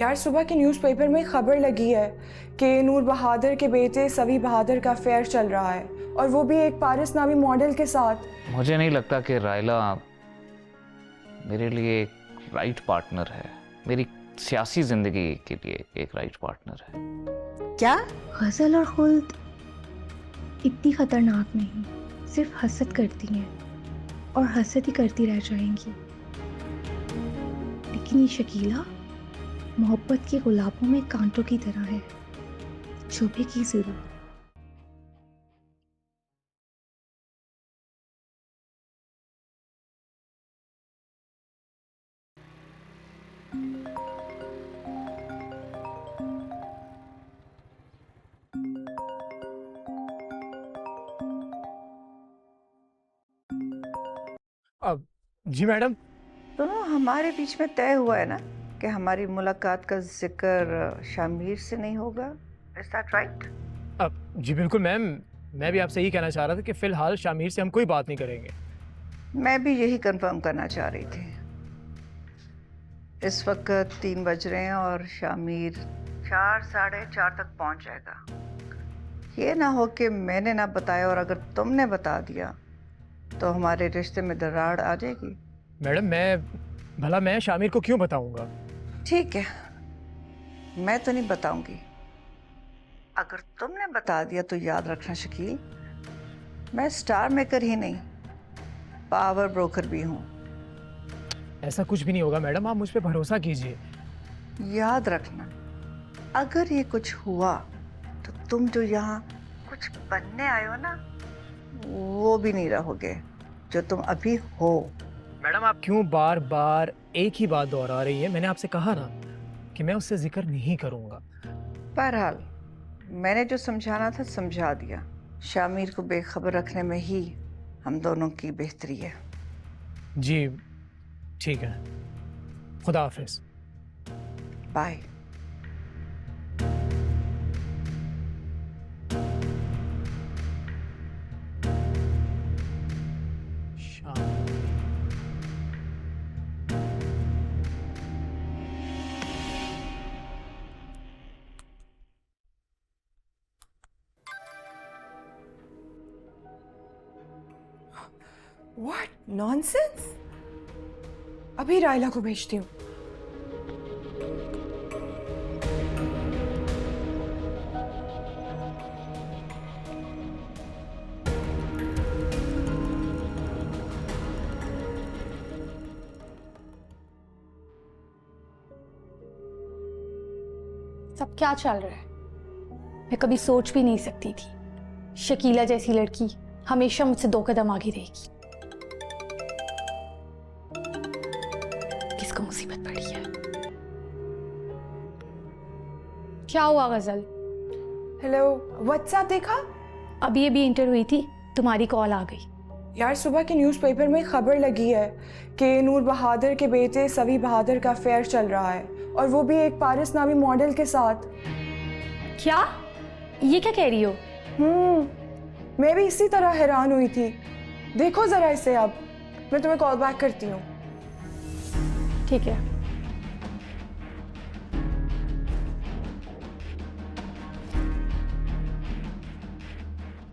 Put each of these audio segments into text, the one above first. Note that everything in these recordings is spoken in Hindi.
यार सुबह के न्यूज़पेपर में खबर लगी है कि नूर बहादुर के बेटे सवी बहादुर का अफेयर चल रहा है, और वो भी एक पारिस नामी मॉडल के साथ। मुझे नहीं लगता कि रायला मेरे लिए एक राइट पार्टनर है। मेरी सियासी जिंदगी के लिए एक राइट पार्टनर है। क्या? गजल और खुल्द इतनी खतरनाक नहीं, सिर्फ हसद करती हैं और हसद ही करती रह जाएंगी। लेकिन ये शकीला मोहब्बत के गुलाबों में कांटों की तरह है, चुभेगी जरूर। अब जी मैडम। दोनों हमारे बीच में तय हुआ है ना कि हमारी मुलाकात का जिक्र शामिर से नहीं होगा। Is that right? अब जी बिल्कुल मैम, मैं भी आपसे यही कहना चाह रहा था कि फिलहाल शामिर से हम कोई बात नहीं करेंगे। मैं भी यही कंफर्म करना चाह रही थी। इस वक्त 3 बज रहे हैं और शामिर 4 साढ़े 4 तक पहुंच जाएगा। ये ना हो कि मैंने ना बताया और अगर तुमने बता दिया तो हमारे रिश्ते में दरार आ जाएगी। मैडम मैं शामिर को क्यों बताऊंगा? ठीक है, मैं तो नहीं बताऊंगी। अगर तुमने बता दिया तो याद रखना शकील, मैं स्टार मेकर ही नहीं, पावर ब्रोकर भी हूं। ऐसा कुछ भी नहीं होगा मैडम, आप मुझ पे भरोसा कीजिए। याद रखना, अगर ये कुछ हुआ तो तुम जो यहाँ कुछ बनने आए हो ना, वो भी नहीं रहोगे जो तुम अभी हो। मैडम आप क्यों बार बार एक ही बात दोहरा रही है? मैंने आपसे कहा ना कि मैं उससे जिक्र नहीं करूंगा। बहरहाल मैंने जो समझाना था समझा दिया। शामिर को बेखबर रखने में ही हम दोनों की बेहतरी है। जी ठीक है, खुदा हाफिज। बाय। What nonsense. अभी रायला को भेजती हूँ। सब क्या चल रहा है? मैं कभी सोच भी नहीं सकती थी शकीला जैसी लड़की हमेशा मुझसे 2 कदम आगे रहेगी। किसको मुसीबत पड़ी है? क्या हुआ गजल? हेलो, व्हाट्सएप देखा? अभी अभी इंटर हुई थी, तुम्हारी कॉल आ गई। यार सुबह के न्यूज़पेपर में खबर लगी है कि नूर बहादुर के बेटे सवी बहादुर का अफेयर चल रहा है, और वो भी एक पारिस नामी मॉडल के साथ। क्या? ये क्या कह रही हो? मैं भी इसी तरह हैरान हुई थी। देखो जरा इसे। अब मैं तुम्हें कॉल बैक करती हूँ। ठीक है।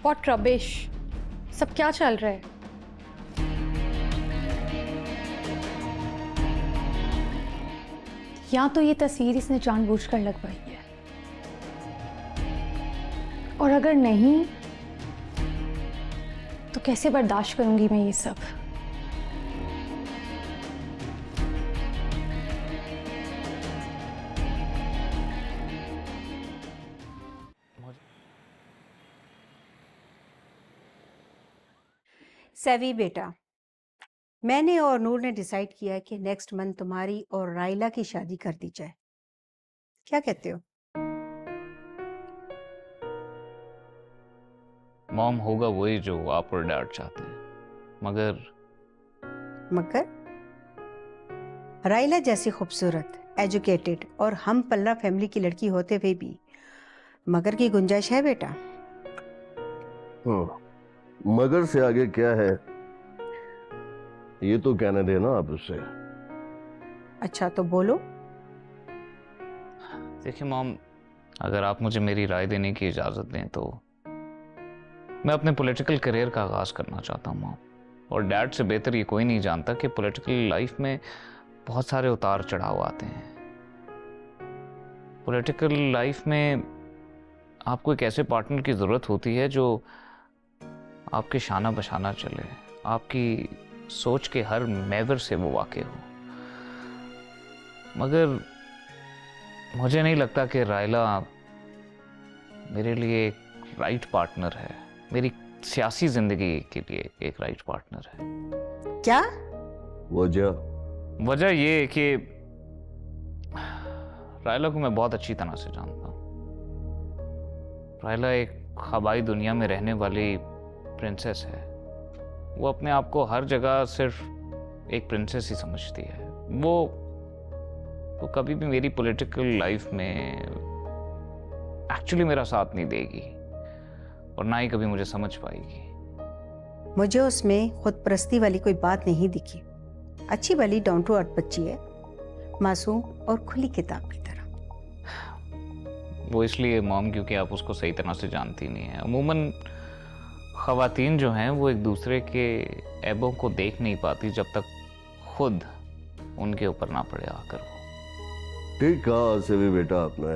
व्हाट रबिश, सब क्या चल रहा है? या तो ये तस्वीर इसने जानबूझकर लगवाई है, और अगर नहीं तो कैसे बर्दाश्त करूंगी मैं ये सब। सेवी बेटा, मैंने और नूर ने डिसाइड किया है कि नेक्स्ट मंथ तुम्हारी और रायला की शादी कर दी जाए। क्या कहते हो? मॉम, होगा वही जो आप और डैड चाहते हैं, मगर रायला जैसी खूबसूरत, एजुकेटेड और हम पल्ला फैमिली की लड़की होते हुए भी मगर की गुंजाइश है बेटा? मगर से आगे क्या है ये तो कहने देना आप उससे। अच्छा तो बोलो। देखिए मॉम, अगर आप मुझे मेरी राय देने की इजाज़त दें तो मैं अपने पॉलिटिकल करियर का आगाज़ करना चाहता हूँ मॉम। और डैड से बेहतर ये कोई नहीं जानता कि पॉलिटिकल लाइफ में बहुत सारे उतार चढ़ाव आते हैं। पॉलिटिकल लाइफ में आपको एक ऐसे पार्टनर की ज़रूरत होती है जो आपके शाना बशाना चले, आपकी सोच के हर महवर से वो वाकिफ हो। मगर मुझे नहीं लगता कि रायला मेरे लिए एक राइट पार्टनर है, मेरी सियासी ज़िंदगी के लिए एक राइट पार्टनर है। क्या? वजह ये है कि रायला को मैं बहुत अच्छी तरह से जानता हूँ। रायला एक ख्वाबाई दुनिया में रहने वाली प्रिंसेस है। वो अपने आप को हर जगह सिर्फ एक प्रिंसेस ही समझती है। वो कभी भी मेरी पॉलिटिकल लाइफ में एक्चुअली मेरा साथ नहीं देगी और ना ही कभी मुझे समझ पाएगी। मुझे उसमें खुद परस्ती वाली कोई बात नहीं दिखी। अच्छी वाली डाउन टू अर्थ बच्ची है, मासूम और खुली किताब की तरह। वो इसलिए मॉम क्योंकि आप उसको सही तरह से जानती नहीं है। अमूमन ख़वातीन जो हैं वो एक दूसरे के ऐबों को देख नहीं पाती जब तक खुद उनके ऊपर ना पड़े आकर। ठीक कहा से भी बेटा आपने,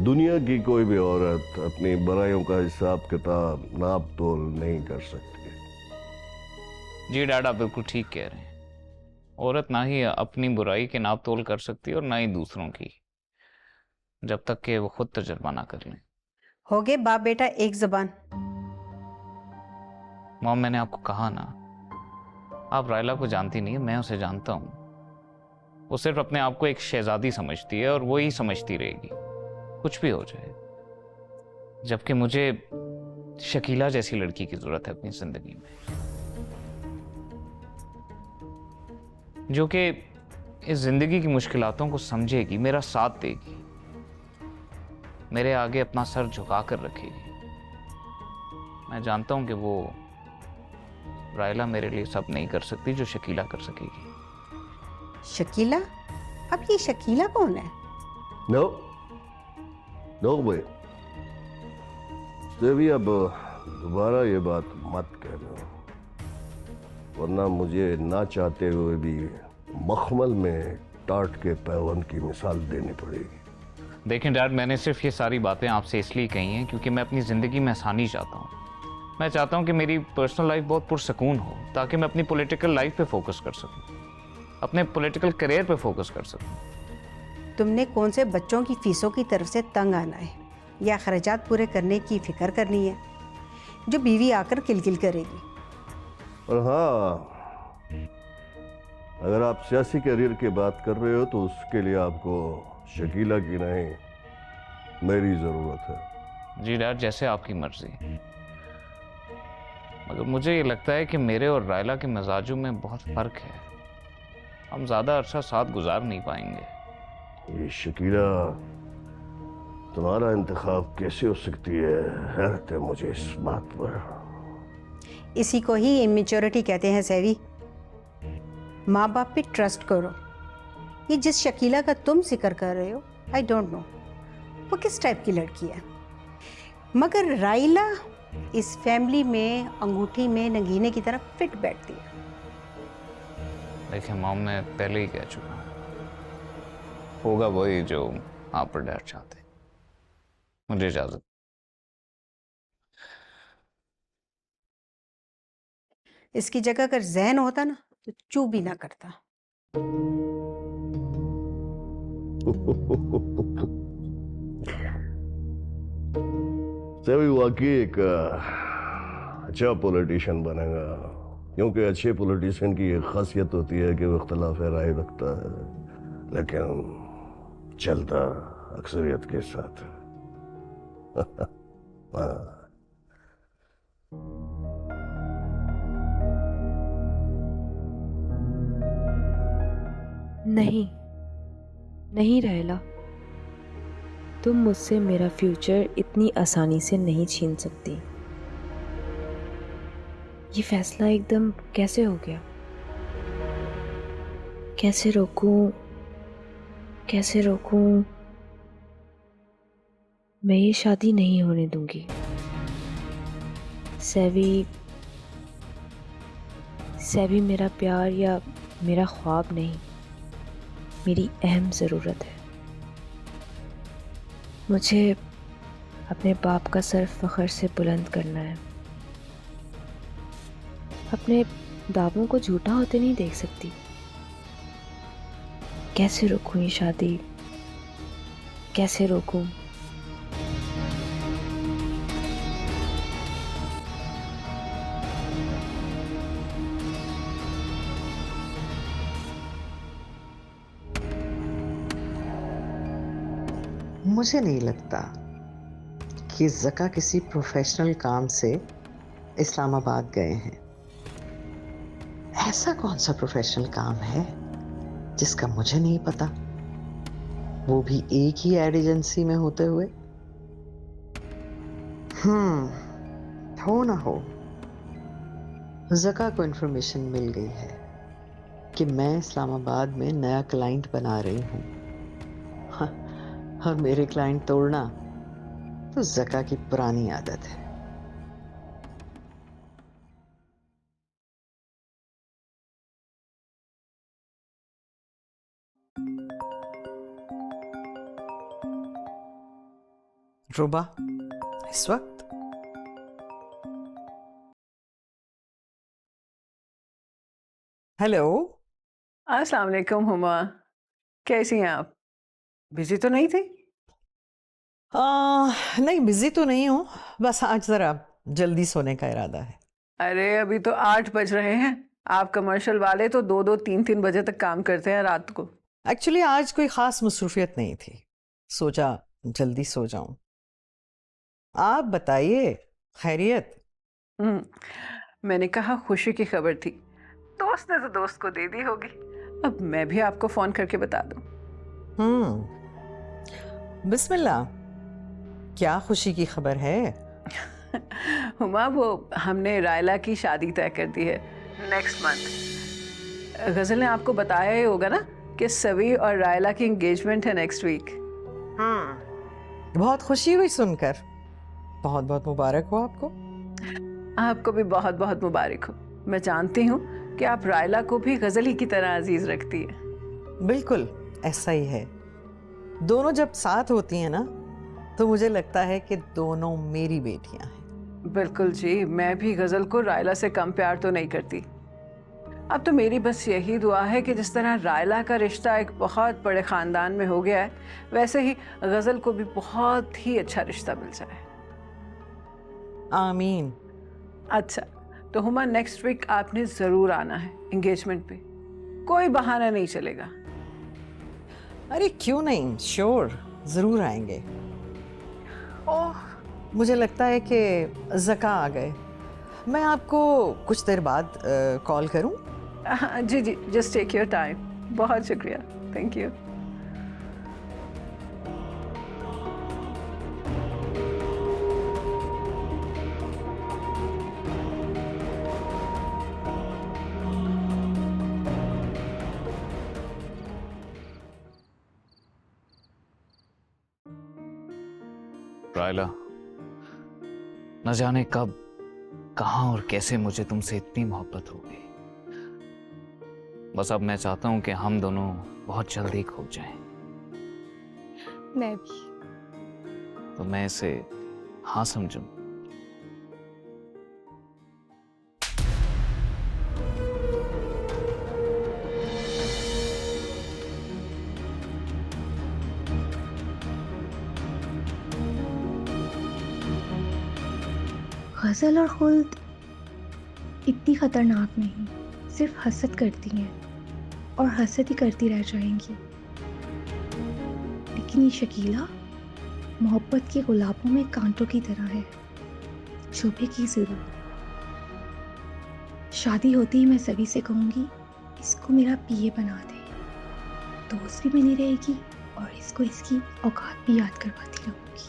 दुनिया की कोई भी औरत अपनी बुराइयों का हिसाब किताब नाप तोल नहीं कर सकती। जी डैड, आप बिल्कुल ठीक कह रहे हैं। औरत ना ही अपनी बुराई के नाप तोल कर सकती और ना ही दूसरों की, जब तक कि वो खुद तजुर्बा ना कर लें। हो गए बाप बेटा एक जबान। मॉम, मैंने आपको कहा ना, आप रायला को जानती नहीं है, मैं उसे जानता हूँ। वो सिर्फ अपने आप को एक शहजादी समझती है और वो ही समझती रहेगी, कुछ भी हो जाए। जबकि मुझे शकीला जैसी लड़की की जरूरत है अपनी जिंदगी में, जो कि इस जिंदगी की मुश्किलातों को समझेगी, मेरा साथ देगी, मेरे आगे अपना सर झुका कर रखेगी। मैं जानता हूं कि वो रायला मेरे लिए सब नहीं कर सकती जो शकीला कर सकेगी। शकीला? अब ये शकीला कौन है? नो भाई, देवी अब दोबारा ये बात मत कहना, वरना मुझे ना चाहते हुए भी मखमल में टाट के पैवन की मिसाल देनी पड़ेगी। देखें डैड, मैंने सिर्फ ये सारी बातें आपसे इसलिए कही हैं क्योंकि मैं अपनी ज़िंदगी में आसानी चाहता हूँ। मैं चाहता हूँ कि मेरी पर्सनल लाइफ बहुत पुरसकून हो, ताकि मैं अपनी पॉलिटिकल लाइफ पे फोकस कर सकूँ, अपने पॉलिटिकल करियर पे फोकस कर सकूँ। तुमने कौन से बच्चों की फीसों की तरफ से तंग आना है या खर्चात पूरे करने की फिक्र करनी है जो बीवी आकर किलकिल करेगी? और हाँ, अगर आप सियासी करियर की बात कर रहे हो तो उसके लिए आपको शकीला की नहीं, मेरी जरूरत है। जी डैड, जैसे आपकी मर्जी। मगर मुझे ये लगता है कि मेरे और रायला के मिजाजों में बहुत फर्क है। हम ज्यादा अरसा साथ गुजार नहीं पाएंगे। ये शकीला तुम्हारा इंतखाब कैसे हो सकती है, हैरत है मुझे इस बात पर। इसी को ही इमेच्योरिटी कहते हैं सैवी। माँ बाप पे ट्रस्ट करो। ये जिस शकीला का तुम जिक्र कर रहे हो, आई डोंट नो वो किस टाइप की लड़की है, मगर रायला इस फैमिली में अंगूठी में नगीने की तरह फिट बैठती है। देखिए मॉम, मैं पहले ही कह चुका हूँ, होगा वही जो आप और डैड चाहते। मुझे इजाजत। इसकी जगह अगर जहन होता ना तो चू भी ना करता। सभी वाकई एक अच्छा पॉलिटिशियन बनेगा, क्योंकि अच्छे पॉलिटिशियन की एक खासियत होती है कि वो इख्तिलाफ राय रखता है, लेकिन चलता अक्सरियत के साथ। नहीं नहीं रायला, तुम मुझसे मेरा फ्यूचर इतनी आसानी से नहीं छीन सकती। ये फैसला एकदम कैसे हो गया? कैसे रोकूं, कैसे रोकूं? मैं ये शादी नहीं होने दूंगी। सैवी मेरा प्यार या मेरा ख्वाब नहीं, मेरी अहम ज़रूरत है। मुझे अपने बाप का सर फख्र से बुलंद करना है। अपने दावों को झूठा होते नहीं देख सकती। कैसे रोकूं ये शादी? कैसे रोकूं? मुझे नहीं लगता कि ज़का किसी प्रोफेशनल काम से इस्लामाबाद गए हैं। ऐसा कौन सा प्रोफेशनल काम है जिसका मुझे नहीं पता, वो भी एक ही एड एजेंसी में होते हुए? हो ना हो, ज़का को इन्फॉर्मेशन मिल गई है कि मैं इस्लामाबाद में नया क्लाइंट बना रही हूँ। और मेरे क्लाइंट तोड़ना तो ज़का की पुरानी आदत है। रुबा, इस वक्त हेलो। अस्सलाम वालेकुम हुमा, कैसी हैं आप? बिजी तो नहीं थी? नहीं, बिजी तो नहीं हूँ, बस आज ज़रा जल्दी सोने का इरादा है। अरे अभी तो 8 बज रहे हैं। आप कमर्शियल वाले तो 2-2, 3-3 बजे तक काम करते हैं रात को। एक्चुअली आज कोई ख़ास मसरूफियत नहीं थी, सोचा जल्दी सो जाऊं। आप बताइए, खैरियत? मैंने कहा खुशी की खबर थी, दोस्त ने तो दोस्त को दे दी होगी, अब मैं भी आपको फ़ोन करके बता दूं। बिस्मिल्लाह, क्या खुशी की खबर है? हुमा, वो हमने रायला की शादी तय कर दी है नेक्स्ट मंथ। गज़ल ने आपको बताया ही होगा ना कि सवी और रायला की एंगेजमेंट है नेक्स्ट वीक। बहुत खुशी हुई सुनकर, बहुत बहुत मुबारक हो आपको। आपको भी बहुत बहुत मुबारक हो। मैं जानती हूँ कि आप रायला को भी गज़ल ही की तरह अजीज रखती है। बिल्कुल ऐसा ही है, दोनों जब साथ होती हैं ना तो मुझे लगता है कि दोनों मेरी बेटियां हैं। बिल्कुल जी, मैं भी गज़ल को रायला से कम प्यार तो नहीं करती। अब तो मेरी बस यही दुआ है कि जिस तरह रायला का रिश्ता एक बहुत बड़े ख़ानदान में हो गया है, वैसे ही गज़ल को भी बहुत ही अच्छा रिश्ता मिल जाए। आमीन। अच्छा, तो हुमा नेक्स्ट वीक आपने ज़रूर आना है एंगेजमेंट पे, कोई बहाना नहीं चलेगा। अरे क्यों नहीं, श्योर ज़रूर आएंगे। ओह, मुझे लगता है कि ज़का आ गए। मैं आपको कुछ देर बाद कॉल करूं? जी जी, जस्ट टेक योर टाइम। बहुत शुक्रिया, थैंक यू। रायला, न जाने कब, कहां और कैसे मुझे तुमसे इतनी मोहब्बत हो गई। बस अब मैं चाहता हूं कि हम दोनों बहुत जल्दी खो जाएं। मैं भी। तो मैं इसे हाँ समझूं? गज़ल और खुल्द इतनी ख़तरनाक नहीं, सिर्फ हसद करती हैं और हसद ही करती रह जाएंगी। लेकिन ये शकीला मोहब्बत के गुलाबों में कांटों की तरह है, छुपेगी ज़रूर। शादी होती ही मैं सभी से कहूँगी, इसको मेरा पीए बना दे। दोस्त भी बनी रहेगी और इसको इसकी औकात भी याद करवाती रहूँगी।